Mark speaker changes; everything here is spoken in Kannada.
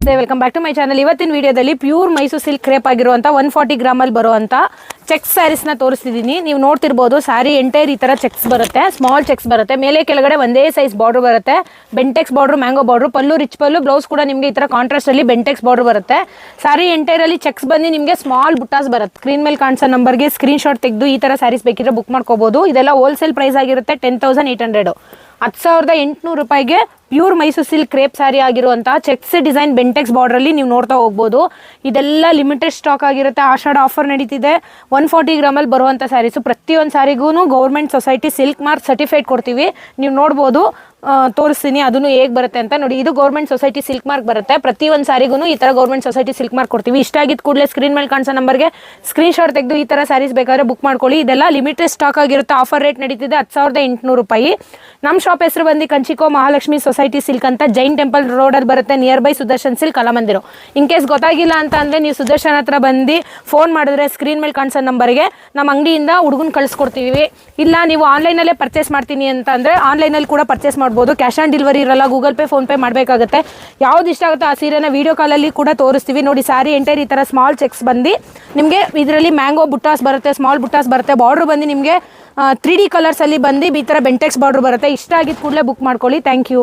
Speaker 1: Welcome back to my channel. ಇವತ್ತಿನ ವಿಡಿಯೋದಲ್ಲಿ ಪ್ಯೂರ್ ಮೈಸೂರು ಸಿಲ್ಕ್ ಕ್ರೇಪ್ ಆಗಿರುವಂಥ 140 ಗ್ರಾಮಲ್ಲಿ ಬರುವಂಥ ಚೆಕ್ಸ್ ಸ್ಯಾರೀಸ್ನ ತೋರಿಸ್ತಿದ್ದೀನಿ. ನೀವು ನೋಡ್ತಿರ್ಬೋದು ಸ್ಯಾರಿ ಎಂಟೈರ್ ಈ ಥರ ಚೆಕ್ಸ್ ಬರುತ್ತೆ, ಸ್ಮಾಲ್ ಚೆಕ್ಸ್ ಬರುತ್ತೆ, ಮೇಲೆ ಕೆಳಗಡೆ ಒಂದೇ ಸೈಜ್ ಬಾರ್ಡರ್ ಬರುತ್ತೆ, ಬೆಂಟೆಕ್ಸ್ ಬಾರ್ಡರ್, ಮ್ಯಾಂಗೋ ಬಾರ್ಡರ್, ಪಲ್ಲು ರಿಚ್ ಪಲ್ಲು, ಬ್ಲೌಸ್ ಕೂಡ ನಿಮಗೆ ಈ ಥರ ಕಾಂಟ್ರಾಸ್ಟಲ್ಲಿ ಬೆಂಟೆಕ್ಸ್ ಬಾರ್ಡರ್ ಬರುತ್ತೆ. ಸ್ಯಾರಿ ಎಂಟೈರಲ್ಲಿ ಚೆಕ್ಸ್ ಬಂದು ನಿಮಗೆ ಸ್ಮಾಲ್ ಬುಟ್ಟಾಸ್ ಬರುತ್ತೆ. ಸ್ಕ್ರೀನ್ ಮೇಲೆ ಕಾಣಿಸೋ ನಂಬರ್ಗೆ ಸ್ಕ್ರೀನ್ ಶಾಟ್ ತೆಗೆದು ಈ ಥರ ಸ್ಯಾರೀಸ್ ಬೇಕಿದ್ರೆ ಬುಕ್ ಮಾಡ್ಕೋಬೋದು. ಇದೆಲ್ಲ ಹೋಲ್ಸೇಲ್ ಪ್ರೈಸ್ ಆಗಿರುತ್ತೆ 10,800, 10,800 ರೂಪಾಯಿಗೆ pure Mysuru silk crepe sari ಆಗಿರುವಂಥ ಚೆಕ್ಸ್ ಡಿಸೈನ್ ಬೆಂಟೆಕ್ಸ್ ಬಾರ್ಡ್ರಲ್ಲಿ ನೀವು ನೋಡ್ತಾ ಹೋಗ್ಬೋದು. ಇದೆಲ್ಲ ಲಿಮಿಟೆಡ್ ಸ್ಟಾಕ್ ಆಗಿರುತ್ತೆ. ಆಷಾಢ ಆಫರ್ ನಡೀತಿದೆ. 140 ಗ್ರಾಮಲ್ಲಿ ಬರುವಂಥ ಸ್ಯಾರೀಸು. ಪ್ರತಿಯೊಂದು ಸ್ಯಾರಿಗೂ government society silk mark certified ಕೊಡ್ತೀವಿ. ನೀವು ನೋಡ್ಬೋದು, ತೋರಿಸ್ತೀನಿ ಅದನ್ನು ಹೇಗೆ ಬರುತ್ತೆ ಅಂತ ನೋಡಿ. ಇದು ಗೌರ್ಮೆಂಟ್ ಸೊಸೈಟಿ ಸಿಲ್ಕ್ ಮಾರ್ಕ್ ಬರುತ್ತೆ. ಪ್ರತಿಯೊಂದು ಸ್ಯಾರಿಗೂ ಈ ಥರ ಗೌರ್ಮೆಂಟ್ ಸೊಸೈಟಿ ಸಿಲ್ಕ್ ಮಾರ್ಕ್ ಕೊಡ್ತೀವಿ. ಇಷ್ಟ ಆಗಿದ್ದು ಕೂಡಲೇ ಸ್ಕ್ರೀನ್ ಮೇಲೆ ಕಾಣಿಸೋ ನಂಬರ್ಗೆ ಸ್ಕ್ರೀನ್ ಶಾಟ್ ತೆಗೆದು ಈ ಥರ ಸ್ಯಾರೀಸ್ ಬೇಕಾದ್ರೆ ಬುಕ್ ಮಾಡ್ಕೊಳ್ಳಿ. ಇದೆಲ್ಲ ಲಿಮಿಟೆಡ್ ಸ್ಟಾಕ್ ಆಗಿರುತ್ತೆ. ಆಫರ್ ರೇಟ್ ನಡೀತಿದೆ 10,800 ರೂಪಾಯಿ. ನಮ್ಮ ಶಾಪ್ ಹೆಸರು ಬಂದು ಕಂಚಿಕೋ ಮಹಾಲಕ್ಷ್ಮಿ ಸೊಸೈಟಿ ಸಿಲ್ಕ್ ಅಂತ, ಜೈನ್ ಟೆಂಪಲ್ ರೋಡಲ್ಲಿ ಬರುತ್ತೆ, near by Sudarshan silk Kalamandir. In case ಗೊತ್ತಾಗಿಲ್ಲ ಅಂತ ಅಂದರೆ ನೀವು ಸುದರ್ಶನ್ ಹತ್ರ ಬಂದು ಫೋನ್ ಮಾಡಿದ್ರೆ ಸ್ಕ್ರೀನ್ ಮೇಲೆ ಕಾಣಿಸೋ ನಂಬರ್ಗೆ ನಮ್ಮ ಅಂಗಡಿಯಿಂದ ಹುಡುಗನ ಕಳಿಸ್ಕೊಡ್ತೀವಿ. ಇಲ್ಲ ನೀವು ಆನ್ಲೈನಲ್ಲೇ ಪರ್ಚೇಸ್ ಮಾಡ್ತೀನಿ ಅಂತ ಅಂದರೆ ಆನ್ಲೈನಲ್ಲಿ ಕೂಡ ಪರ್ಚೇಸ್ ಮಾಡ್ಬೋದು. ಕ್ಯಾಶ್ ಆನ್ ಡೆಲಿವರಿ ಇರಲ್ಲ, ಗೂಗಲ್ ಪೇ, ಫೋನ್ ಪೇ ಮಾಡಬೇಕಾಗುತ್ತೆ. ಯಾವ್ದು ಇಷ್ಟ ಆಗುತ್ತೋ ಆ ಸೀರೆನ ವೀಡಿಯೋ ಕಾಲಲ್ಲಿ ಕೂಡ ತೋರಿಸ್ತೀವಿ. ನೋಡಿ ಸ್ಯಾರಿ ಎಂಟೈರ್ ಈ ಥರ ಸ್ಮಾಲ್ ಚೆಕ್ಸ್ ಬಂದು ನಿಮಗೆ ಇದರಲ್ಲಿ ಮ್ಯಾಂಗೋ ಬುಟ್ಟಾಸ್ ಬರುತ್ತೆ, ಸ್ಮಾಲ್ ಬುಟ್ಟಾಸ್ ಬರುತ್ತೆ. ಬಾರ್ಡ್ರ್ ಬಂದು ನಿಮಗೆ 3D ಕಲರ್ಸಲ್ಲಿ ಬಂದು ಈ ಥರ ಬೆಂಟೆಕ್ಸ್ ಬಾರ್ಡ್ರ್ ಬರುತ್ತೆ. ಇಷ್ಟ ಆಗಿದ್ದು ಕೂಡಲೇ ಬುಕ್ ಮಾಡ್ಕೊಳ್ಳಿ. Thank you.